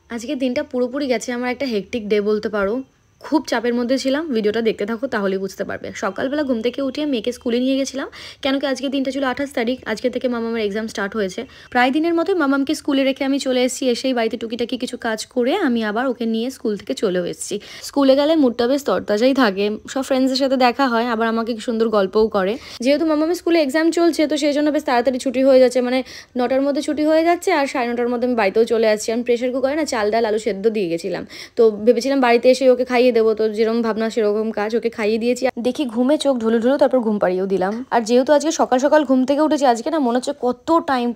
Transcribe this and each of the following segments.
আজকের দিনটা পুরোপুরি গেছে আমার একটা হেকটিক ডে বলতে পারো। খুব চাপের মধ্যে ছিলাম। ভিডিওটা দেখতে থাকো তাহলেই বুঝতে পারবে। সকালবেলা ঘুম থেকে উঠে মেয়েকে স্কুলে নিয়ে গেছিলাম, কেন কি আজকের দিনটা ছিল 28 তারিখ। আজকে থেকে মামামের এক্সাম স্টার্ট হয়েছে। প্রায় দিনের মতো মামামকে স্কুলে রেখে আমি চলে এসেছি। এসেই বাড়িতে টুকিটাকি কিছু কাজ করে আমি আবার ওকে নিয়ে স্কুল থেকে চলেও এসেছি। স্কুলে গেলে মুডটা বেশ তরতাজাই থাকে, সব ফ্রেন্ডসদের সাথে দেখা হয়, আবার আমাকে সুন্দর গল্পও করে। যেহেতু মামামের স্কুলে এক্সাম চলছে তো সেই জন্য বেশ তাড়াতাড়ি ছুটি হয়ে যাচ্ছে, মানে 9টার মধ্যে ছুটি হয়ে যাচ্ছে আর 9:30টার মধ্যে আমি বাড়িতেও চলে আসছি। আমি প্রেশার কুকারে না চাল ডাল আলু সেদ্ধ দিয়ে গেছিলাম, তো ভেবেছিলাম বাড়িতে এসে ওকে খাইয়ে দেবো। তো যেরকম ভাবনা সেরকম কাজ, ওকে খাইয়ে দিয়েছি। দেখি ঘুমে চোখ ঢুলু ঢুলু, তারপর ঘুম পাড়িয়েও দিলাম। আর যেহেতু আজকে সকাল সকাল ঘুম থেকে উঠেছি, আজকে না মনে হচ্ছে কত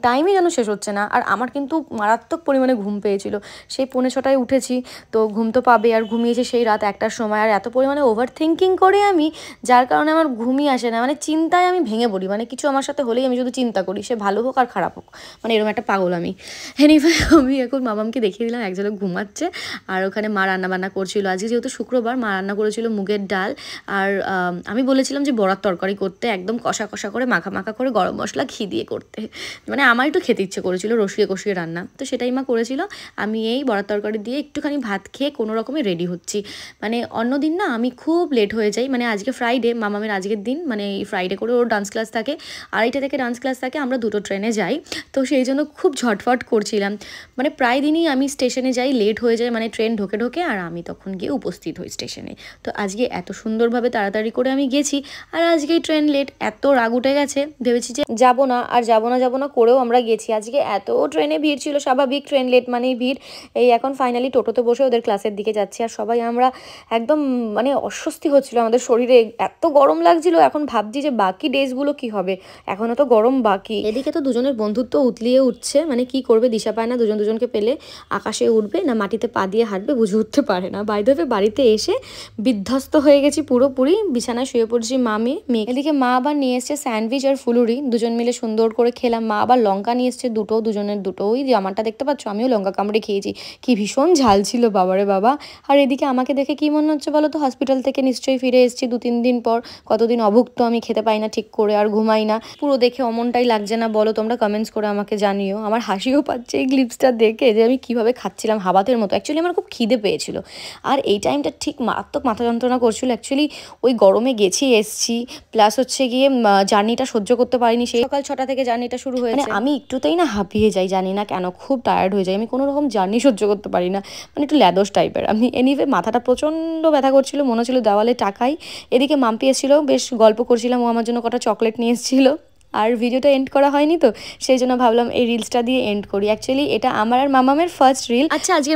টাইমই যেন শেষ হচ্ছে না। আর আমার কিন্তু মারাত্মক পরিমাণে ঘুম পেয়েছিল। সেই 5:45 উঠেছি, তো ঘুম তো পাবে। আর ঘুমিয়েছি সেই রাত 1টার সময়। আর এত পরিমাণে ওভার থিঙ্কিং করে আমি, যার কারণে আমার ঘুমই আসে না। মানে চিন্তায় আমি ভেঙে পড়ি, মানে কিছু আমার সাথে হলেই আমি শুধু চিন্তা করি, সে ভালো হোক আর খারাপ হোক, মানে এরকম একটা পাগল আমি। এনিওয়ে আমি এখন মামামকে দেখিয়ে দিলাম এক ঝলক ঘুমাচ্ছে। আর ওখানে মা রান্নাবান্না করছিল। আজকে যেহেতু শুক্রবার, মা রান্না করেছিল মুগের ডাল। আর আমি বলেছিলাম যে বড়ার তরকারি করতে, একদম কষা কষা করে মাখা মাখা করে গরম মশলা ঘি দিয়ে করতে। মানে আমার একটু খেতে ইচ্ছে করেছিল রসিয়ে কষিয়ে রান্না, তো সেটাই মা করেছিল। আমি এই বড়ার তরকারি দিয়ে একটুখানি ভাত খেয়ে কোনো রকমে রেডি হচ্ছি। মানে অন্যদিন না আমি খুব লেট হয়ে যাই, মানে আজকে ফ্রাইডে, মামামের আজকের দিন, মানে এই ফ্রাইডে করে ওর ডান্স ক্লাস থাকে, 2:30 থেকে ডান্স ক্লাস থাকে, আমরা দুটো ট্রেনে যাই। তো সেই জন্য খুব ঝটফট করছিলাম। মানে প্রায় দিনই আমি স্টেশনে যাই, লেট হয়ে যায়, মানে ট্রেন ঢোকে ঢোকে, আর আমি তখন গিয়ে উপস্থিত হই স্টেশনে। তো আজকে এত সুন্দরভাবে তাড়াতাড়ি করে আমি গেছি, আর আজকেই ট্রেন লেট। এত রাগ উঠে গেছে, ভেবেছি যে যাবো না, আর যাবো না করেও আমরা গেছি। আজকে এত ট্রেনে ভিড় ছিল, স্বাভাবিক, ট্রেন লেট মানেই ভিড়। এই এখন ফাইনালি টোটোতে বসে ওদের ক্লাসের দিকে যাচ্ছি। আর সবাই আমরা একদম মানে অস্বস্তি হচ্ছিল আমাদের শরীরে, এত গরম লাগছিল। এখন ভাবছি যে বাকি ডেজগুলো কি হবে, এখনও তো গরম বাকি। এদিকে তো দুজনের বন্ধুত্ব উতলিয়ে উঠছে, মানে কি করবে দিশা পায় না। দুজনকে পেলে আকাশে উঠবে না মাটিতে পা দিয়ে হাঁটবে বুঝে উঠতে পারে না। বাই দ্য ওয়ে বাড়িতে এসে বিধ্বস্ত হয়ে গেছি পুরোপুরি, বিছানায় শুয়ে পড়ছি মেয়ে। এদিকে মা আবার নিয়ে এসছে স্যান্ডউইচ আর ফুলুরি, দুজন মিলে সুন্দর করে খেলাম। মা আবার লঙ্কা নিয়ে এসছে দুজনের দুটো, ওই যে আমারটা দেখতে পাচ্ছ, আমিও লঙ্কা কামড়ে খেয়েছি। কি ভীষণ ঝাল ছিল বাবারে বাবা। আর এদিকে আমাকে দেখে কি মনে হচ্ছে বলো তো, হসপিটাল থেকে নিশ্চয়ই ফিরে এসেছি 2-3 দিন পর। কতদিন অভুক্ত, আমি খেতে পাই না ঠিক করে, আর ঘুমাই না। পুরো দেখে অমনটাই লাগছে না বলো? তোমরা কমেন্টস করে আমাকে জানিও। আমার হাসিও পাচ্ছে এই ক্লিপসটা দেখে, যে আমি কিভাবে খাচ্ছিলাম হাবাতের মতো। অ্যাকচুয়ালি আমার খুব খিদে পেয়েছিল, আর এই টাইমটা ঠিক মারাত্মক মাথা যন্ত্রণা করছিল। অ্যাকচুয়ালি ওই গরমে গেছি এসছি, প্লাস হচ্ছে গিয়ে জার্নিটা সহ্য করতে পারিনি। সেই সকাল 6টা থেকে জার্নিটা শুরু হয়েছে। মানে আমি একটুতেই না হাঁপিয়ে যাই, জানি না কেন, খুব টায়ার্ড হয়ে যাই আমি, কোনো রকম জার্নি সহ্য করতে পারি না, মানে একটু ল্যাদোস টাইপের আমি। এনিওয়ে মাথাটা প্রচণ্ড ব্যথা করছিল, মনে হচ্ছিল দেওয়ালে টাকাই। এদিকে মাম্পি এসেছিল, বেশ গল্প করছিলাম, ও আমার জন্য কটা চকলেট নিয়ে এসেছিল। আর ভিডিওটা এন্ড করা হয়নি, তো সেই জন্য ভাবলাম এই রিলসটা দিয়ে এন্ড করি। অ্যাকচুয়ালি এটা আমার আর মামামের ফার্স্ট রিল। আচ্ছা, আজকে